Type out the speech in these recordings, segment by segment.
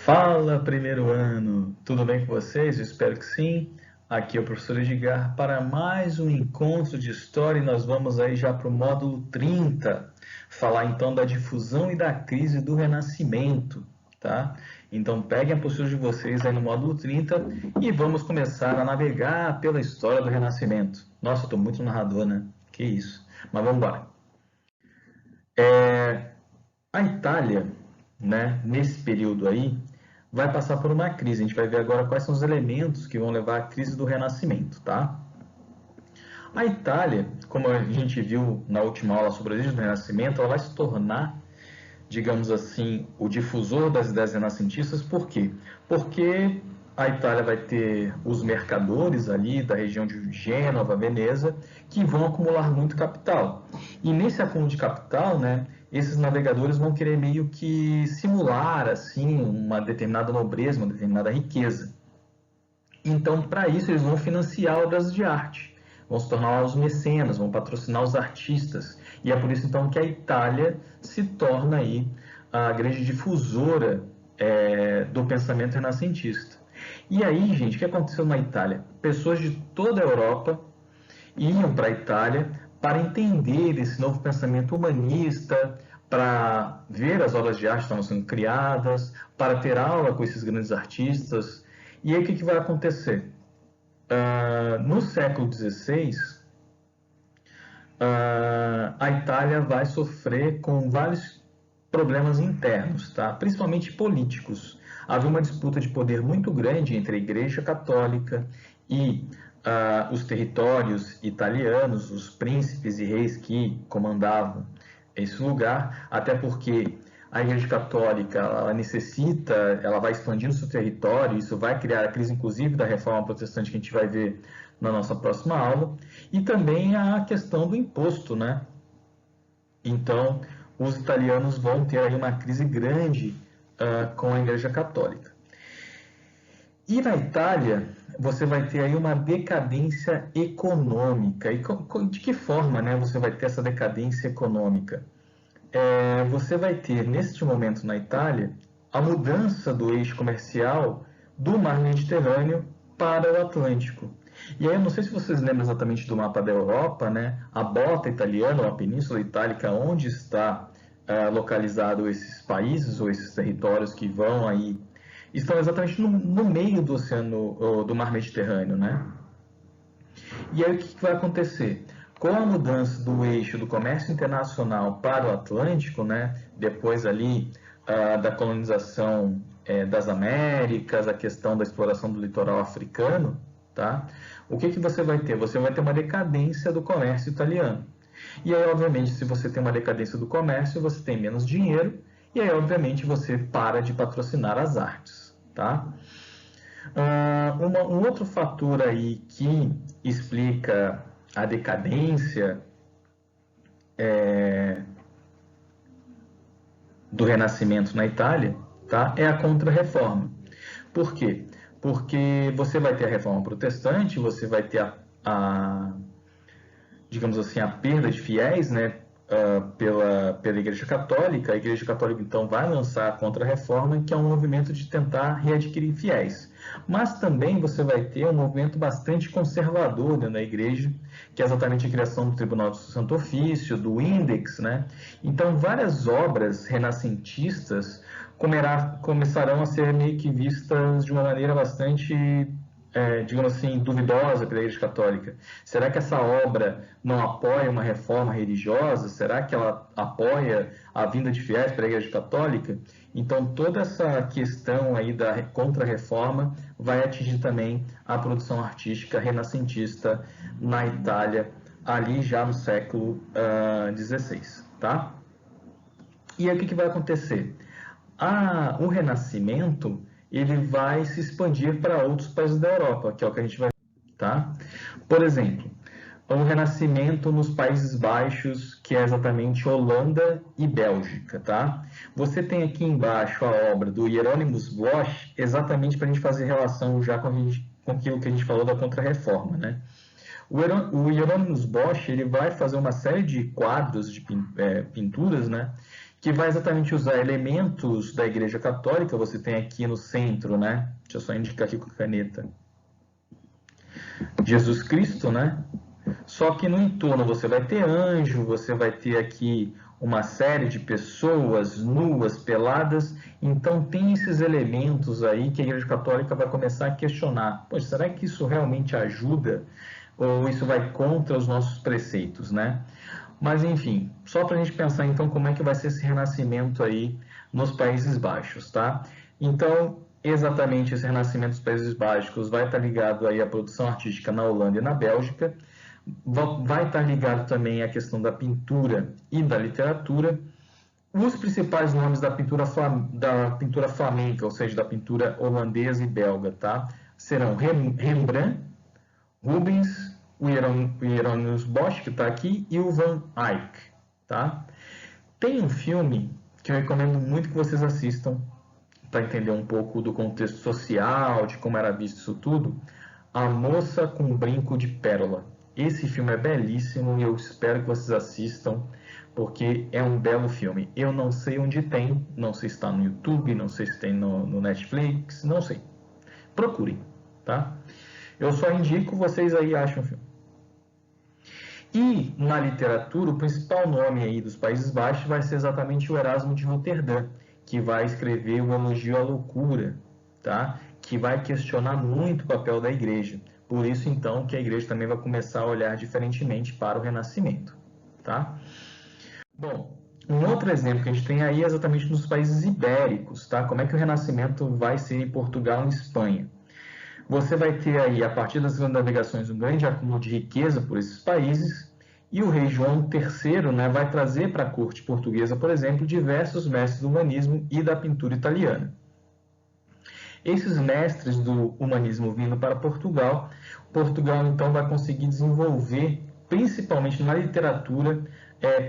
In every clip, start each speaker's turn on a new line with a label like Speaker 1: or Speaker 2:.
Speaker 1: Fala, primeiro ano! Tudo bem com vocês? Eu espero que sim. Aqui é o professor Edgar para mais um encontro de história e nós vamos aí já para o módulo 30, falar então da difusão e da crise do Renascimento, tá? Então peguem a postura de vocês aí no módulo 30 e vamos começar a navegar pela história do Renascimento. Nossa, eu estou muito narrador, né? Que isso. Mas vamos embora. A Itália, né, nesse período aí, vai passar por uma crise. A gente vai ver agora quais são os elementos que vão levar à crise do Renascimento, tá? A Itália, como a gente viu na última aula sobre a origem do Renascimento, ela vai se tornar, digamos assim, o difusor das ideias renascentistas. Por quê? Porque a Itália vai ter os mercadores ali da região de Gênova, Veneza, que vão acumular muito capital. E nesse acúmulo de capital, né, esses navegadores vão querer meio que simular assim uma determinada nobreza, uma determinada riqueza. Então, para isso, eles vão financiar obras de arte, vão se tornar os mecenas, vão patrocinar os artistas. E é por isso, então, que a Itália se torna aí a grande difusora do pensamento renascentista. E aí, gente, o que aconteceu na Itália? Pessoas de toda a Europa iam para a Itália para entender esse novo pensamento humanista, para ver as obras de arte que estavam sendo criadas, para ter aula com esses grandes artistas. E aí o que vai acontecer? No século XVI, a Itália vai sofrer com vários problemas internos, tá? Principalmente políticos. Havia uma disputa de poder muito grande entre a Igreja Católica e os territórios italianos, os príncipes e reis que comandavam esse lugar, até porque a Igreja Católica ela necessita, ela vai expandindo seu território, isso vai criar a crise, inclusive, da reforma protestante que a gente vai ver na nossa próxima aula, e também a questão do imposto, né? Então, os italianos vão ter aí uma crise grande com a Igreja Católica. E na Itália, você vai ter aí uma decadência econômica. E de que forma, né, você vai ter essa decadência econômica? Você vai ter, neste momento na Itália, a mudança do eixo comercial do mar Mediterrâneo para o Atlântico. E aí eu não sei se vocês lembram exatamente do mapa da Europa, né? A bota italiana, ou a Península Itálica, onde está localizado esses países ou esses territórios que vão aí, estão exatamente no meio do oceano, do mar Mediterrâneo, né? E aí o que vai acontecer? Com a mudança do eixo do comércio internacional para o Atlântico, né, depois ali da colonização das Américas, a questão da exploração do litoral africano, tá? O que você vai ter? Você vai ter uma decadência do comércio italiano. E aí, obviamente, se você tem uma decadência do comércio, você tem menos dinheiro, e aí, obviamente, você para de patrocinar as artes, tá? Um outro fator aí que explica a decadência do Renascimento na Itália, tá? É a Contra-Reforma. Por quê? Porque você vai ter a Reforma Protestante, você vai ter digamos assim, a perda de fiéis, né? Pela Igreja Católica. A Igreja Católica então vai lançar a Contra-Reforma, que é um movimento de tentar readquirir fiéis. Mas também você vai ter um movimento bastante conservador dentro da Igreja, que é exatamente a criação do Tribunal do Santo Ofício, do Index, né? Então várias obras renascentistas começarão a ser meio que vistas de uma maneira bastante digamos assim, duvidosa pela Igreja Católica. Será que essa obra não apoia uma reforma religiosa? Será que ela apoia a vinda de fiéis para a Igreja Católica? Então, toda essa questão aí da contra-reforma vai atingir também a produção artística renascentista na Itália, ali já no século XVI, tá? E aí o que vai acontecer? O Renascimento ele vai se expandir para outros países da Europa, que é o que a gente vai ver, tá? Por exemplo, o Renascimento nos Países Baixos, que é exatamente Holanda e Bélgica, tá? Você tem aqui embaixo a obra do Hieronymus Bosch, exatamente para a gente fazer relação já com aquilo que a gente falou da Contra-Reforma, né? O Hieronymus Bosch ele vai fazer uma série de quadros, de pinturas, né? que vai exatamente usar elementos da Igreja Católica. Você tem aqui no centro, né? Deixa eu só indicar aqui com a caneta. Jesus Cristo, né? Só que no entorno você vai ter anjo, você vai ter aqui uma série de pessoas nuas, peladas. Então tem esses elementos aí que a Igreja Católica vai começar a questionar. Poxa, será que isso realmente ajuda? Ou isso vai contra os nossos preceitos, né? Mas enfim, só para a gente pensar então como é que vai ser esse renascimento aí nos Países Baixos, tá? Então, exatamente esse renascimento dos Países Baixos vai estar ligado aí à produção artística na Holanda e na Bélgica, vai estar ligado também à questão da pintura e da literatura. Os principais nomes da pintura flamenca, ou seja, da pintura holandesa e belga, tá? Serão Rembrandt, Rubens, o Hieronymus Bosch, que está aqui, e o Van Eyck, tá? Tem um filme que eu recomendo muito que vocês assistam para entender um pouco do contexto social, de como era visto isso tudo. A Moça com um Brinco de Pérola. Esse filme é belíssimo e eu espero que vocês assistam, porque é um belo filme. Eu não sei onde tem, não sei se está no YouTube, não sei se tem no Netflix, não sei. Procurem, tá? Eu só indico, vocês aí acham o filme. E na literatura, o principal nome aí dos Países Baixos vai ser exatamente o Erasmo de Roterdã, que vai escrever o Elogio à Loucura, tá? Que vai questionar muito o papel da igreja. Por isso, então, que a igreja também vai começar a olhar diferentemente para o Renascimento, tá? Bom, um outro exemplo que a gente tem aí é exatamente nos países ibéricos, tá? Como é que o Renascimento vai ser em Portugal e Espanha? Você vai ter aí, a partir das grandes navegações, um grande acúmulo de riqueza por esses países, e o rei João III, né, vai trazer para a corte portuguesa, por exemplo, diversos mestres do humanismo e da pintura italiana. Esses mestres do humanismo vindo para Portugal, Portugal então vai conseguir desenvolver, principalmente na literatura,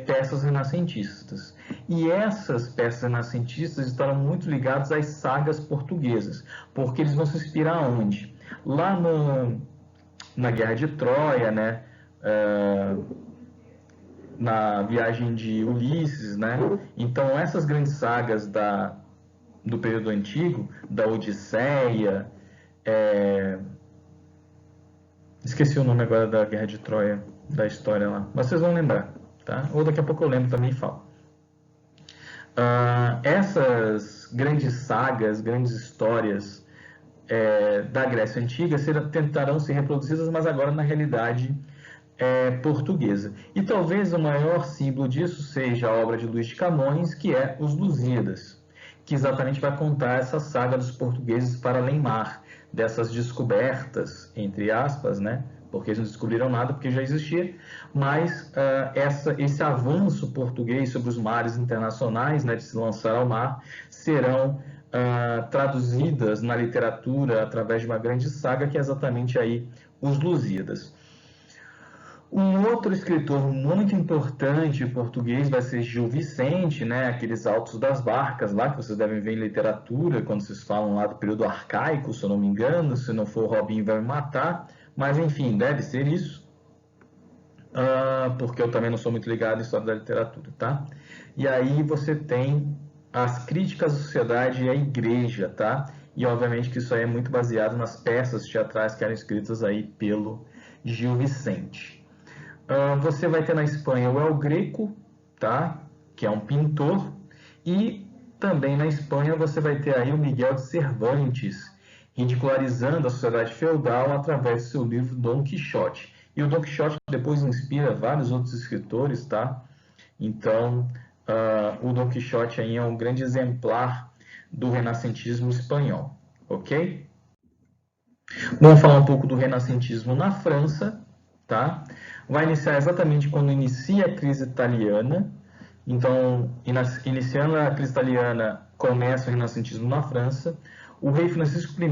Speaker 1: peças renascentistas. E essas peças renascentistas estarão muito ligadas às sagas portuguesas, porque eles vão se inspirar onde? Lá na Guerra de Troia, né? Na viagem de Ulisses, né? Então essas grandes sagas do período antigo, da Odisseia, esqueci o nome agora da Guerra de Troia, da história lá, mas vocês vão lembrar, tá? Ou daqui a pouco eu lembro também e falo. Essas grandes sagas, grandes histórias da Grécia Antiga tentarão ser reproduzidas, mas agora na realidade portuguesa. E talvez o maior símbolo disso seja a obra de Luís de Camões, que é Os Lusíadas, que exatamente vai contar essa saga dos portugueses para além-mar, dessas descobertas, entre aspas, né? Porque eles não descobriram nada, porque já existia, mas esse avanço português sobre os mares internacionais, né, de se lançar ao mar, serão traduzidas na literatura através de uma grande saga, que é exatamente aí Os Lusíadas. Um outro escritor muito importante português vai ser Gil Vicente, né? Aqueles Autos das Barcas lá, que vocês devem ver em literatura, quando vocês falam lá do período arcaico, se eu não me engano, se não for Robinho vai me matar, mas enfim, deve ser isso, porque eu também não sou muito ligado em história da literatura, tá? E aí você tem as críticas à sociedade e à igreja, tá? E obviamente que isso aí é muito baseado nas peças teatrais que eram escritas aí pelo Gil Vicente. Você vai ter na Espanha o El Greco, tá? Que é um pintor, e também na Espanha você vai ter aí o Miguel de Cervantes, ridicularizando a sociedade feudal através do seu livro Dom Quixote. E o Dom Quixote depois inspira vários outros escritores, tá? Então, o Dom Quixote aí é um grande exemplar do renascentismo espanhol, ok? Vamos falar um pouco do renascentismo na França, tá? Vai iniciar exatamente quando inicia a crise italiana. Então, iniciando a crise italiana, começa o renascentismo na França. O rei Francisco I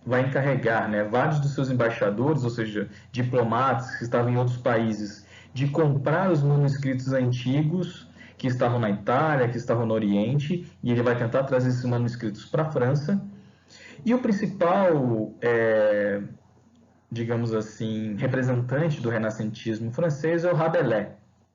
Speaker 1: vai encarregar, né, vários dos seus embaixadores, ou seja, diplomatas que estavam em outros países, de comprar os manuscritos antigos que estavam na Itália, que estavam no Oriente, e ele vai tentar trazer esses manuscritos para a França. E o principal, digamos assim, representante do renascentismo francês é o Rabelais,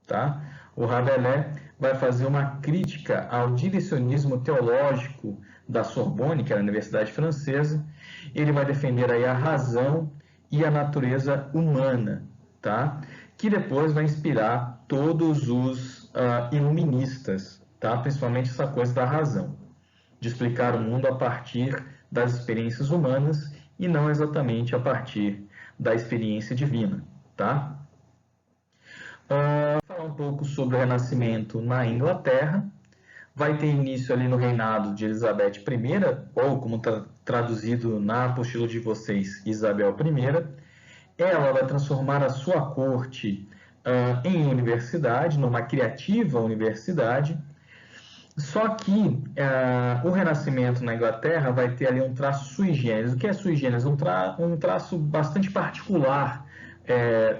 Speaker 1: tá? O Rabelais vai fazer uma crítica ao direcionismo teológico da Sorbonne, que era a Universidade Francesa. Ele vai defender aí a razão e a natureza humana, tá? Que depois vai inspirar todos os iluministas, tá? Principalmente essa coisa da razão, de explicar o mundo a partir das experiências humanas e não exatamente a partir da experiência divina, tá? Falar um pouco sobre o Renascimento na Inglaterra. Vai ter início ali no reinado de Elizabeth I, ou como está traduzido na apostila de vocês, Isabel I. Ela vai transformar a sua corte em universidade, numa criativa universidade. Só que o Renascimento na Inglaterra vai ter ali um traço sui generis. O que é sui generis? Um traço bastante particular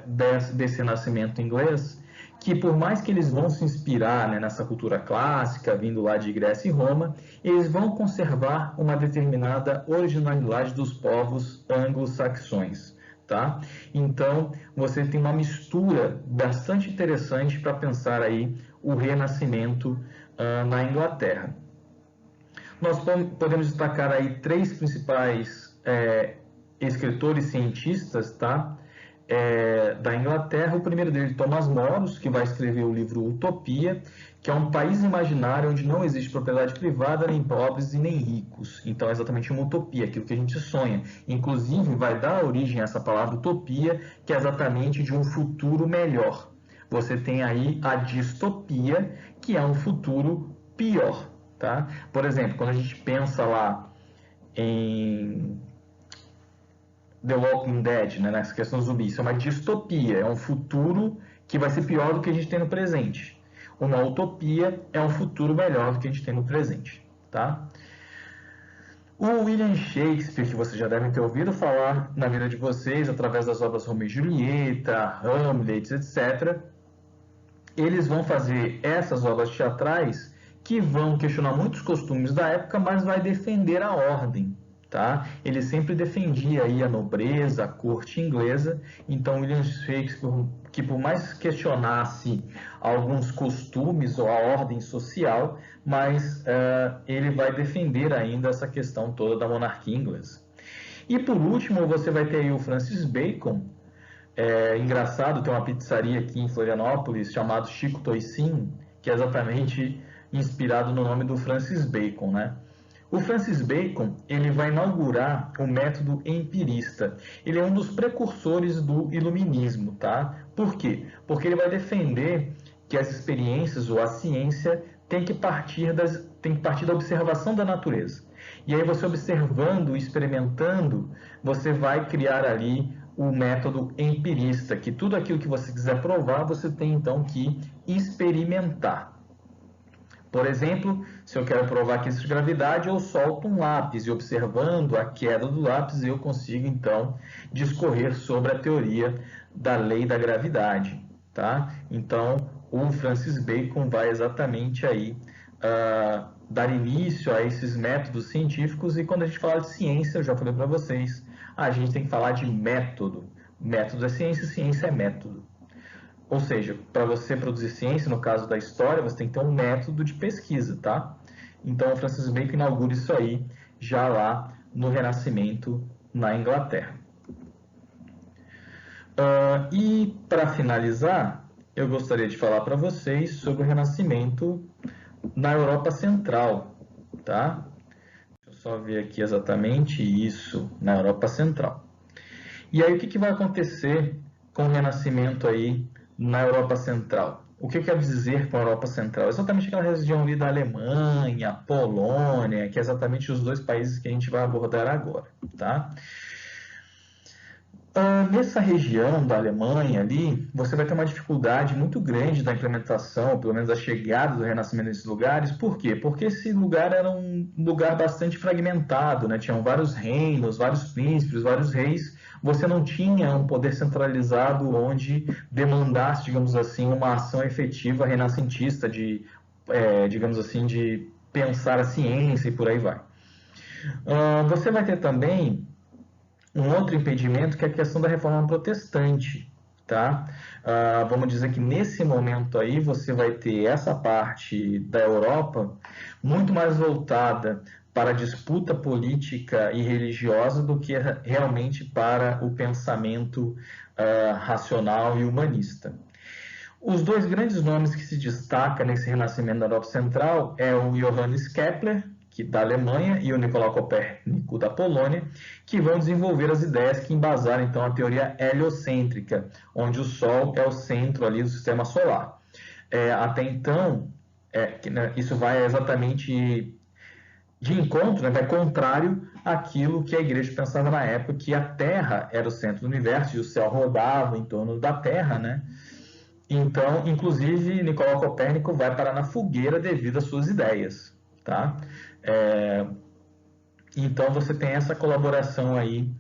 Speaker 1: desse Renascimento inglês, que por mais que eles vão se inspirar, né, nessa cultura clássica, vindo lá de Grécia e Roma, eles vão conservar uma determinada originalidade dos povos anglo-saxões. Tá? Então, você tem uma mistura bastante interessante para pensar aí o Renascimento na Inglaterra. Nós podemos destacar aí três principais escritores cientistas, tá? Da Inglaterra. O primeiro dele, Thomas More, que vai escrever o livro Utopia, que é um país imaginário onde não existe propriedade privada, nem pobres e nem ricos. Então, é exatamente uma utopia, aquilo que a gente sonha. Inclusive, vai dar origem a essa palavra utopia, que é exatamente de um futuro melhor. Você tem aí a distopia, que é um futuro pior. Tá? Por exemplo, quando a gente pensa lá em The Walking Dead, né, nessa questão do zumbi, isso é uma distopia, é um futuro que vai ser pior do que a gente tem no presente. Uma utopia é um futuro melhor do que a gente tem no presente. Tá? O William Shakespeare, que vocês já devem ter ouvido falar na vida de vocês, através das obras Romeu e Julieta, Hamlet, etc., eles vão fazer essas obras teatrais que vão questionar muitos costumes da época, mas vai defender a ordem. Tá? Ele sempre defendia aí a nobreza, a corte inglesa. Então, William Shakespeare, que por mais questionasse alguns costumes ou a ordem social, mas ele vai defender ainda essa questão toda da monarquia inglesa. E por último, você vai ter aí o Francis Bacon. Engraçado, tem uma pizzaria aqui em Florianópolis chamada Chico Toicinho, que é exatamente inspirado no nome do Francis Bacon, né? O Francis Bacon, ele vai inaugurar o método empirista. Ele é um dos precursores do iluminismo, tá? Por quê? Porque ele vai defender que as experiências ou a ciência tem que partir da observação da natureza. E aí você observando, experimentando, você vai criar ali o método empirista, que tudo aquilo que você quiser provar, você tem então que experimentar. Por exemplo, se eu quero provar que existe gravidade, eu solto um lápis e observando a queda do lápis eu consigo então discorrer sobre a teoria da lei da gravidade, tá? Então, o Francis Bacon vai exatamente aí dar início a esses métodos científicos, e quando a gente fala de ciência, eu já falei para vocês, a gente tem que falar de método. Método é ciência, ciência é método. Ou seja, para você produzir ciência, no caso da história, você tem que ter um método de pesquisa, tá? Então, o Francis Bacon inaugura isso aí já lá no Renascimento na Inglaterra. E para finalizar, eu gostaria de falar para vocês sobre o Renascimento na Europa Central, tá? Deixa eu só ver aqui exatamente isso, na Europa Central. E aí, o que vai acontecer com o Renascimento aí na Europa Central? O que eu quero dizer com a Europa Central? Exatamente aquela região ali da Alemanha, Polônia, que é exatamente os dois países que a gente vai abordar agora, tá? Nessa região da Alemanha ali, você vai ter uma dificuldade muito grande da implementação, pelo menos da chegada do Renascimento nesses lugares. Por quê? Porque esse lugar era um lugar bastante fragmentado, né? Tinham vários reinos, vários príncipes, vários reis. Você não tinha um poder centralizado onde demandasse, digamos assim, uma ação efetiva renascentista digamos assim, de pensar a ciência e por aí vai. Você vai ter também um outro impedimento, que é a questão da reforma protestante, tá? Vamos dizer que nesse momento aí você vai ter essa parte da Europa muito mais voltada para a disputa política e religiosa do que realmente para o pensamento racional e humanista. Os dois grandes nomes que se destacam nesse renascimento da Europa Central é o Johannes Kepler, que da Alemanha, e o Nicolau Copérnico, da Polônia, que vão desenvolver as ideias que embasaram então a teoria heliocêntrica, onde o Sol é o centro ali do sistema solar. Até então, isso vai exatamente de encontro, né, vai contrário àquilo que a igreja pensava na época, que a Terra era o centro do universo e o céu rodava em torno da Terra, né? Então, inclusive, Nicolau Copérnico vai parar na fogueira devido às suas ideias, tá? Então, você tem essa colaboração aí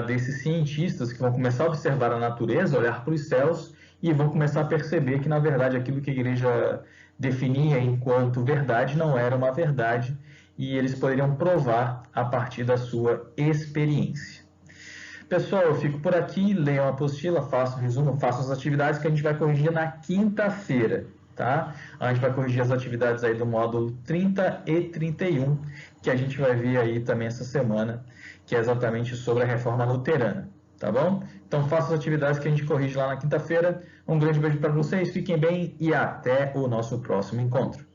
Speaker 1: desses cientistas que vão começar a observar a natureza, olhar para os céus e vão começar a perceber que, na verdade, aquilo que a igreja definia enquanto verdade não era uma verdade e eles poderiam provar a partir da sua experiência. Pessoal, eu fico por aqui, leiam a apostila, façam o resumo, façam as atividades que a gente vai corrigir na quinta-feira, tá? A gente vai corrigir as atividades aí do módulo 30 e 31, que a gente vai ver aí também essa semana, que é exatamente sobre a reforma luterana, tá bom? Então façam as atividades que a gente corrige lá na quinta-feira. Um grande beijo para vocês, fiquem bem e até o nosso próximo encontro.